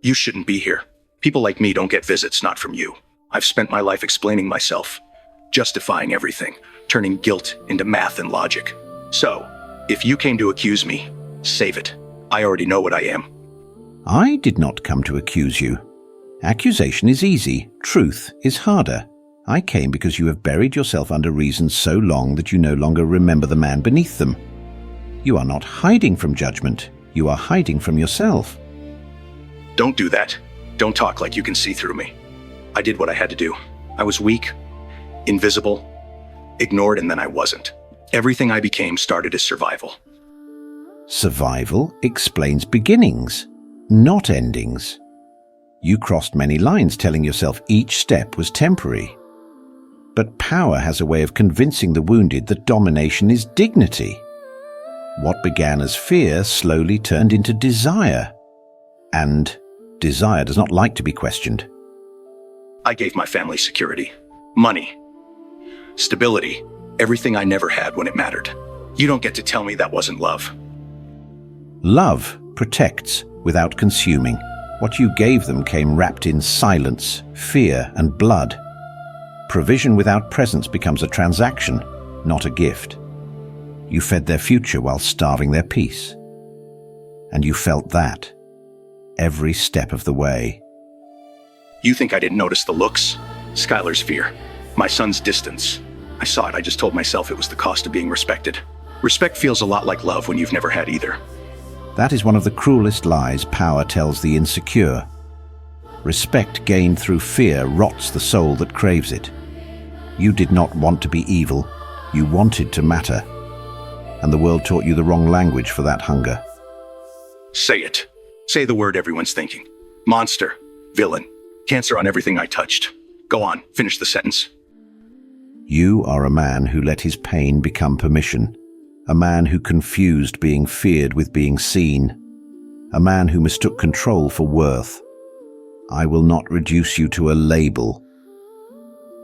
You shouldn't be here. People like me don't get visits, not from you. I've spent my life explaining myself, justifying everything, turning guilt into math and logic. So, if you came to accuse me, save it. I already know what I am. I did not come to accuse you. Accusation is easy, truth is harder. I came because you have buried yourself under reasons so long that you no longer remember the man beneath them. You are not hiding from judgment, you are hiding from yourself. Don't do that. Don't talk like you can see through me. I did what I had to do. I was weak, invisible, ignored, and then I wasn't. Everything I became started as survival. Survival explains beginnings, not endings. You crossed many lines telling yourself each step was temporary. But power has a way of convincing the wounded that domination is dignity. What began as fear slowly turned into desire. And desire does not like to be questioned. I gave my family security, money, stability, everything I never had when it mattered. You don't get to tell me that wasn't love. Love protects without consuming. What you gave them came wrapped in silence, fear, and blood. Provision without presence becomes a transaction, not a gift. You fed their future while starving their peace. And you felt that every step of the way. You think I didn't notice the looks? Skylar's fear, my son's distance. I saw it, I just told myself it was the cost of being respected. Respect feels a lot like love when you've never had either. That is one of the cruelest lies power tells the insecure. Respect gained through fear rots the soul that craves it. You did not want to be evil, you wanted to matter. And the world taught you the wrong language for that hunger. Say it. Say the word everyone's thinking. Monster, villain, cancer on everything I touched. Go on, finish the sentence. You are a man who let his pain become permission. A man who confused being feared with being seen. A man who mistook control for worth. I will not reduce you to a label.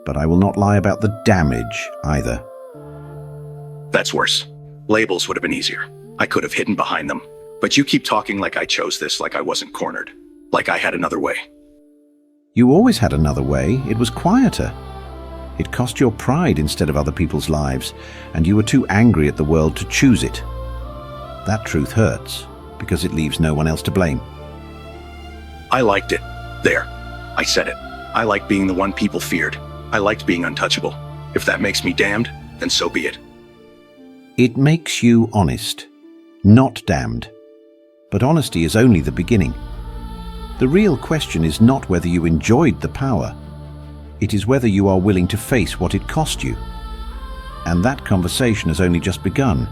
But I will not lie about the damage either. That's worse. Labels would have been easier. I could have hidden behind them. But you keep talking like I chose this, like I wasn't cornered. Like I had another way. You always had another way. It was quieter. It cost your pride instead of other people's lives, and you were too angry at the world to choose it. That truth hurts, because it leaves no one else to blame. I liked it. There. I said it. I liked being the one people feared. I liked being untouchable. If that makes me damned, then so be it. It makes you honest, not damned. But honesty is only the beginning. The real question is not whether you enjoyed the power. It is whether you are willing to face what it cost you. And that conversation has only just begun.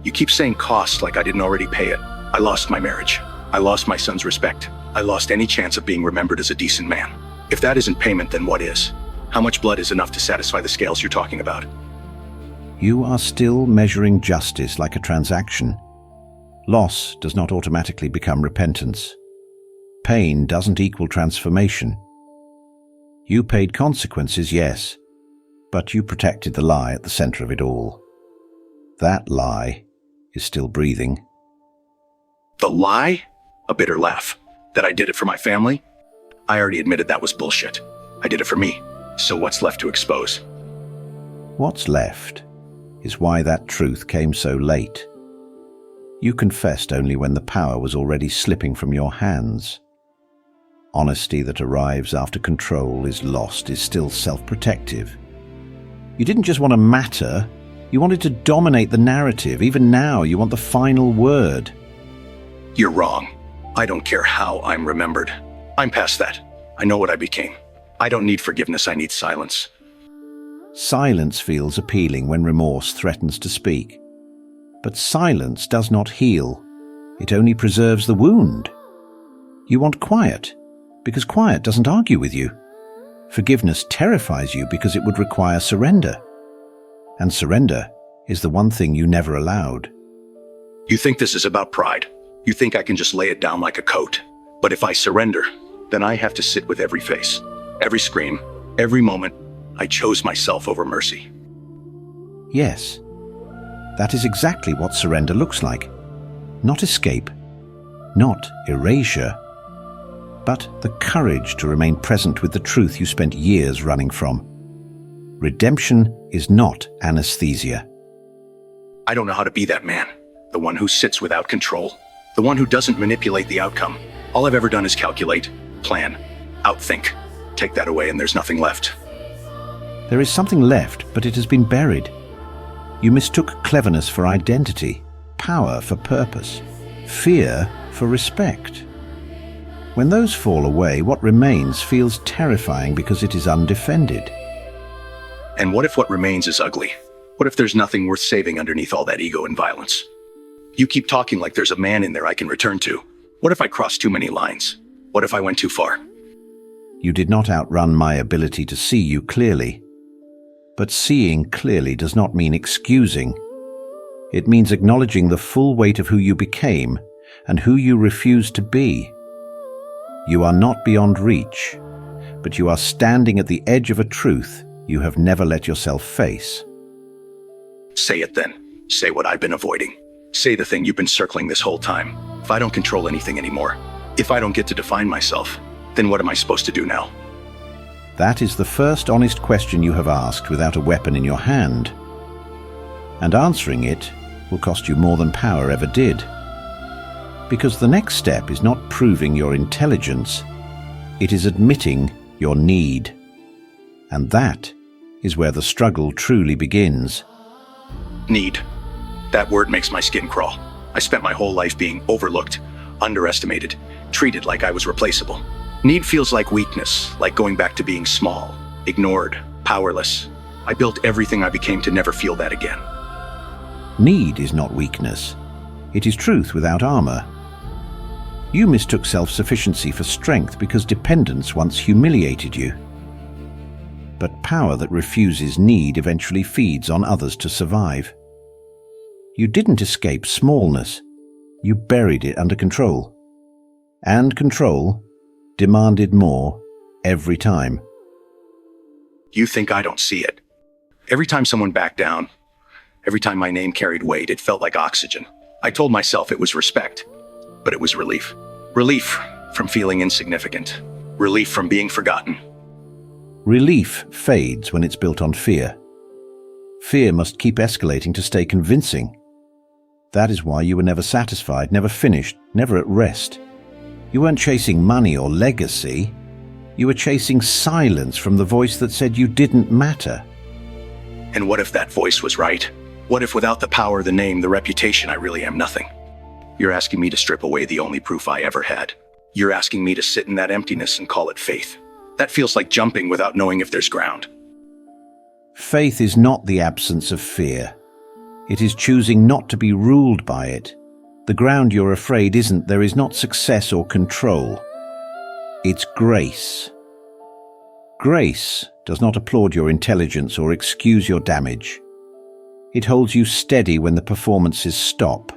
You keep saying cost like I didn't already pay it. I lost my marriage. I lost my son's respect. I lost any chance of being remembered as a decent man. If that isn't payment, then what is? How much blood is enough to satisfy the scales you're talking about? You are still measuring justice like a transaction. Loss does not automatically become repentance. Pain doesn't equal transformation. You paid consequences, yes, but you protected the lie at the center of it all. That lie is still breathing. The lie? A bitter laugh. That I did it for my family? I already admitted that was bullshit. I did it for me. So what's left to expose? What's left is why that truth came so late. You confessed only when the power was already slipping from your hands. Honesty that arrives after control is lost is still self-protective. You didn't just want to matter, you wanted to dominate the narrative. Even now, you want the final word. You're wrong. I don't care how I'm remembered. I'm past that. I know what I became. I don't need forgiveness, I need silence. Silence feels appealing when remorse threatens to speak. But silence does not heal. It only preserves the wound. You want quiet, because quiet doesn't argue with you. Forgiveness terrifies you because it would require surrender. And surrender is the one thing you never allowed. You think this is about pride. You think I can just lay it down like a coat. But if I surrender, then I have to sit with every face, every scream, every moment. I chose myself over mercy. Yes, that is exactly what surrender looks like. Not escape, not erasure, but the courage to remain present with the truth you spent years running from. Redemption is not anesthesia. I don't know how to be that man. The one who sits without control. The one who doesn't manipulate the outcome. All I've ever done is calculate, plan, outthink. Take that away and there's nothing left. There is something left, but it has been buried. You mistook cleverness for identity, power for purpose, fear for respect. When those fall away, what remains feels terrifying because it is undefended. And what if what remains is ugly? What if there's nothing worth saving underneath all that ego and violence? You keep talking like there's a man in there I can return to. What if I crossed too many lines? What if I went too far? You did not outrun my ability to see you clearly. But seeing clearly does not mean excusing. It means acknowledging the full weight of who you became and who you refuse to be. You are not beyond reach, but you are standing at the edge of a truth you have never let yourself face. Say it then. Say what I've been avoiding. Say the thing you've been circling this whole time. If I don't control anything anymore, if I don't get to define myself, then what am I supposed to do now? That is the first honest question you have asked without a weapon in your hand. And answering it will cost you more than power ever did. Because the next step is not proving your intelligence, it is admitting your need. And that is where the struggle truly begins. Need. That word makes my skin crawl. I spent my whole life being overlooked, underestimated, treated like I was replaceable. Need feels like weakness, like going back to being small, ignored, powerless. I built everything I became to never feel that again. Need is not weakness. It is truth without armor. You mistook self-sufficiency for strength because dependence once humiliated you. But power that refuses need eventually feeds on others to survive. You didn't escape smallness. You buried it under control. And control demanded more every time. You think I don't see it? Every time someone backed down, every time my name carried weight, it felt like oxygen. I told myself it was respect, but it was relief. Relief from feeling insignificant. Relief from being forgotten. Relief fades when it's built on fear. Fear must keep escalating to stay convincing. That is why you were never satisfied, never finished, never at rest. You weren't chasing money or legacy. You were chasing silence from the voice that said you didn't matter. And what if that voice was right? What if without the power, the name, the reputation, I really am nothing? You're asking me to strip away the only proof I ever had. You're asking me to sit in that emptiness and call it faith. That feels like jumping without knowing if there's ground. Faith is not the absence of fear. It is choosing not to be ruled by it. The ground you're afraid isn't, there is not success or control. It's grace. Grace does not applaud your intelligence or excuse your damage. It holds you steady when the performances stop.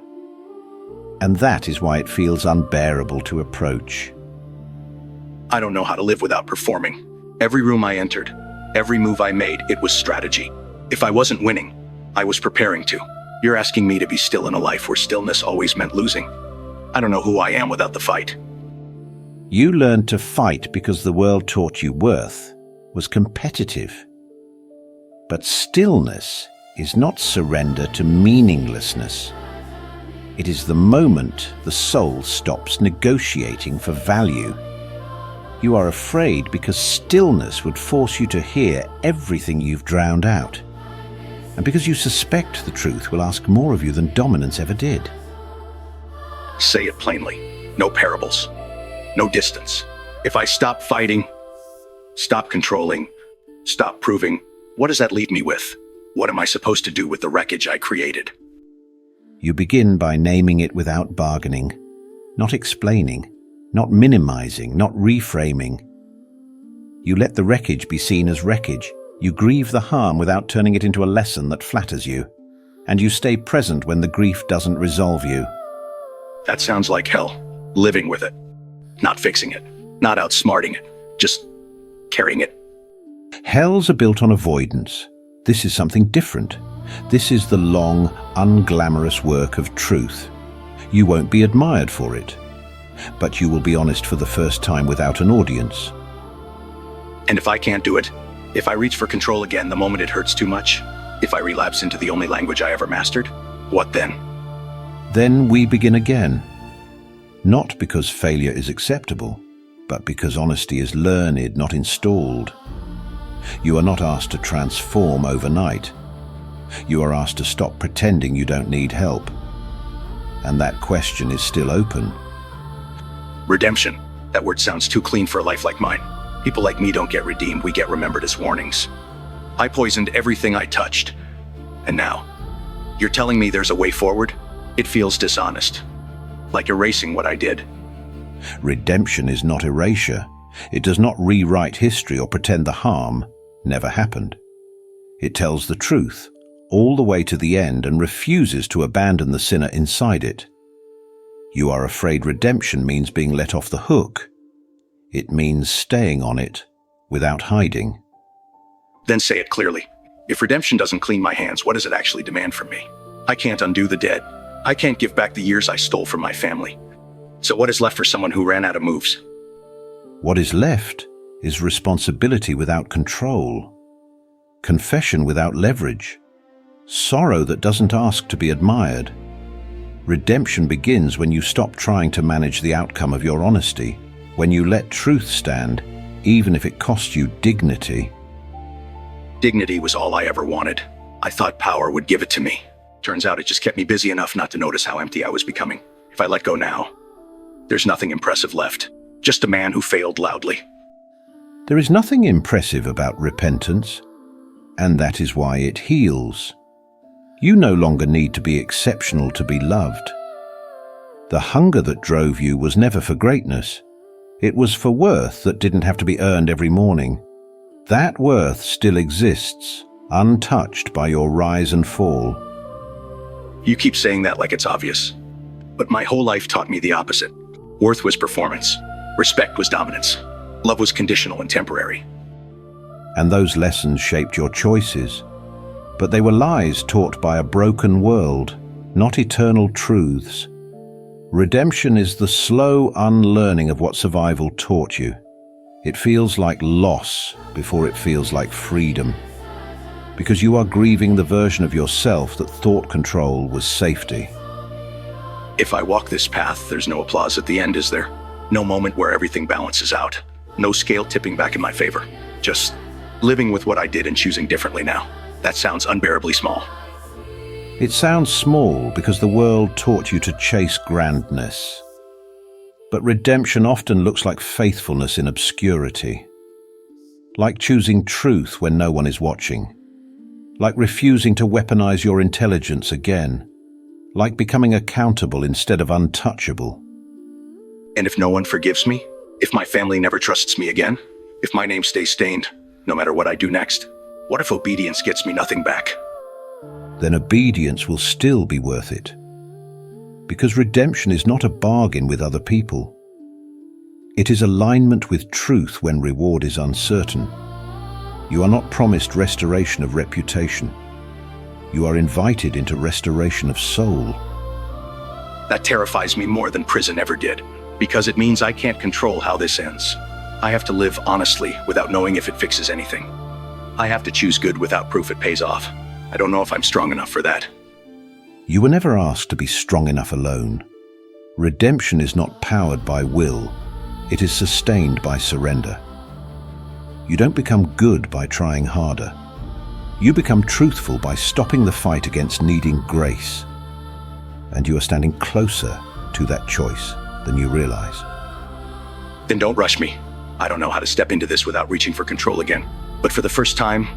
And that is why it feels unbearable to approach. I don't know how to live without performing. Every room I entered, every move I made, it was strategy. If I wasn't winning, I was preparing to. You're asking me to be still in a life where stillness always meant losing. I don't know who I am without the fight. You learned to fight because the world taught you worth was competitive. But stillness is not surrender to meaninglessness. It is the moment the soul stops negotiating for value. You are afraid because stillness would force you to hear everything you've drowned out. And because you suspect the truth will ask more of you than dominance ever did. Say it plainly. No parables. No distance. If I stop fighting, stop controlling, stop proving, what does that leave me with? What am I supposed to do with the wreckage I created? You begin by naming it without bargaining, not explaining, not minimizing, not reframing. You let the wreckage be seen as wreckage. You grieve the harm without turning it into a lesson that flatters you. And you stay present when the grief doesn't resolve you. That sounds like hell. Living with it. Not fixing it. Not outsmarting it. Just carrying it. Hells are built on avoidance. This is something different. This is the long, unglamorous work of truth. You won't be admired for it. but you will be honest for the first time without an audience. And if I can't do it, if I reach for control again the moment it hurts too much, if I relapse into the only language I ever mastered, what then? Then we begin again. Not because failure is acceptable, but because honesty is learned, not installed. You are not asked to transform overnight. You are asked to stop pretending you don't need help. And that question is still open. Redemption. That word sounds too clean for a life like mine. People like me don't get redeemed, we get remembered as warnings. I poisoned everything I touched. And now, you're telling me there's a way forward? It feels dishonest. Like erasing what I did. Redemption is not erasure. It does not rewrite history or pretend the harm never happened. It tells the truth all the way to the end and refuses to abandon the sinner inside it. You are afraid redemption means being let off the hook. It means staying on it without hiding. Then say it clearly. If redemption doesn't clean my hands, what does it actually demand from me? I can't undo the dead. I can't give back the years I stole from my family. So what is left for someone who ran out of moves? What is left is responsibility without control, confession without leverage, sorrow that doesn't ask to be admired. Redemption begins when you stop trying to manage the outcome of your honesty, when you let truth stand, even if it costs you dignity. Dignity was all I ever wanted. I thought power would give it to me. Turns out it just kept me busy enough not to notice how empty I was becoming. If I let go now, there's nothing impressive left. Just a man who failed loudly. There is nothing impressive about repentance, and that is why it heals. You no longer need to be exceptional to be loved. The hunger that drove you was never for greatness. It was for worth that didn't have to be earned every morning. That worth still exists, untouched by your rise and fall. You keep saying that like it's obvious. But my whole life taught me the opposite. Worth was performance. Respect was dominance. Love was conditional and temporary. And those lessons shaped your choices. But they were lies taught by a broken world, not eternal truths. Redemption is the slow unlearning of what survival taught you. It feels like loss before it feels like freedom. Because you are grieving the version of yourself that thought control was safety. If I walk this path, there's no applause at the end, is there? No moment where everything balances out. No scale tipping back in my favor. Just living with what I did and choosing differently now. That sounds unbearably small. It sounds small because the world taught you to chase grandness. But redemption often looks like faithfulness in obscurity. Like choosing truth when no one is watching. Like refusing to weaponize your intelligence again. Like becoming accountable instead of untouchable. And if no one forgives me? If my family never trusts me again? If my name stays stained, no matter what I do next? What if obedience gets me nothing back? Then obedience will still be worth it. Because redemption is not a bargain with other people. It is alignment with truth when reward is uncertain. You are not promised restoration of reputation. You are invited into restoration of soul. That terrifies me more than prison ever did, because it means I can't control how this ends. I have to live honestly without knowing if it fixes anything. I have to choose good without proof it pays off. I don't know if I'm strong enough for that. You were never asked to be strong enough alone. Redemption is not powered by will. It is sustained by surrender. You don't become good by trying harder. You become truthful by stopping the fight against needing grace. And you are standing closer to that choice than you realize. Then don't rush me. I don't know how to step into this without reaching for control again. But for the first time,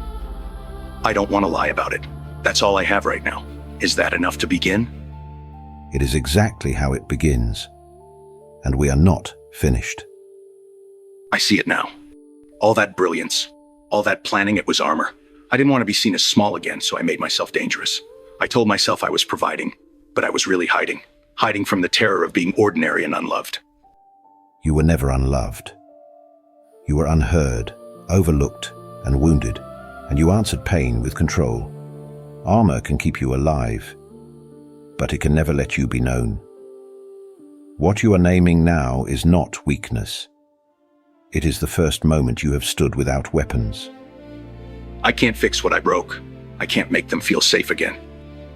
I don't want to lie about it. That's all I have right now. Is that enough to begin? It is exactly how it begins. And we are not finished. I see it now. All that brilliance, all that planning, it was armor. I didn't want to be seen as small again, so I made myself dangerous. I told myself I was providing, but I was really hiding. Hiding from the terror of being ordinary and unloved. You were never unloved. You were unheard, overlooked, and wounded, and you answered pain with control. Armor can keep you alive, but it can never let you be known. What you are naming now is not weakness. It is the first moment you have stood without weapons. I can't fix what I broke. I can't make them feel safe again.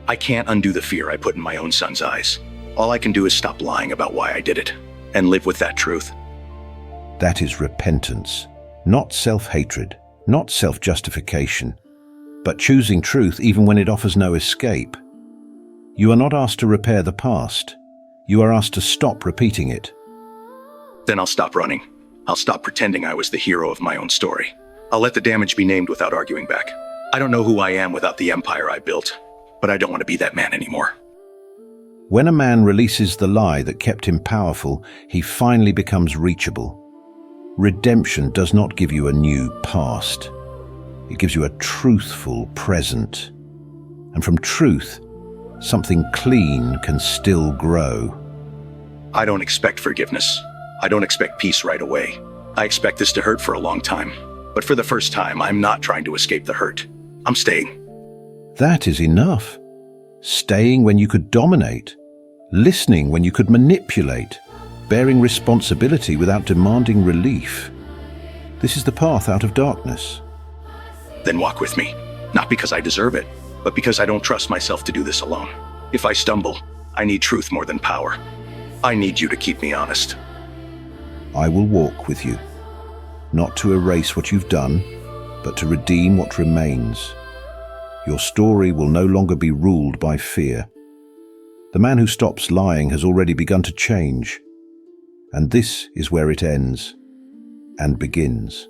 I can't undo the fear I put in my own son's eyes. All I can do is stop lying about why I did it and live with that truth. That is repentance, not self-hatred, not self-justification, but choosing truth even when it offers no escape. You are not asked to repair the past. You are asked to stop repeating it. Then I'll stop running. I'll stop pretending I was the hero of my own story. I'll let the damage be named without arguing back. I don't know who I am without the empire I built, but I don't want to be that man anymore. When a man releases the lie that kept him powerful, he finally becomes reachable. Redemption does not give you a new past. It gives you a truthful present. And from truth, something clean can still grow. I don't expect forgiveness. I don't expect peace right away. I expect this to hurt for a long time. But for the first time, I'm not trying to escape the hurt. I'm staying. That is enough. Staying when you could dominate. Listening when you could manipulate. Bearing responsibility without demanding relief. This is the path out of darkness. Then walk with me. Not because I deserve it, but because I don't trust myself to do this alone. If I stumble, I need truth more than power. I need you to keep me honest. I will walk with you, not to erase what you've done, but to redeem what remains. Your story will no longer be ruled by fear. The man who stops lying has already begun to change, and this is where it ends and begins.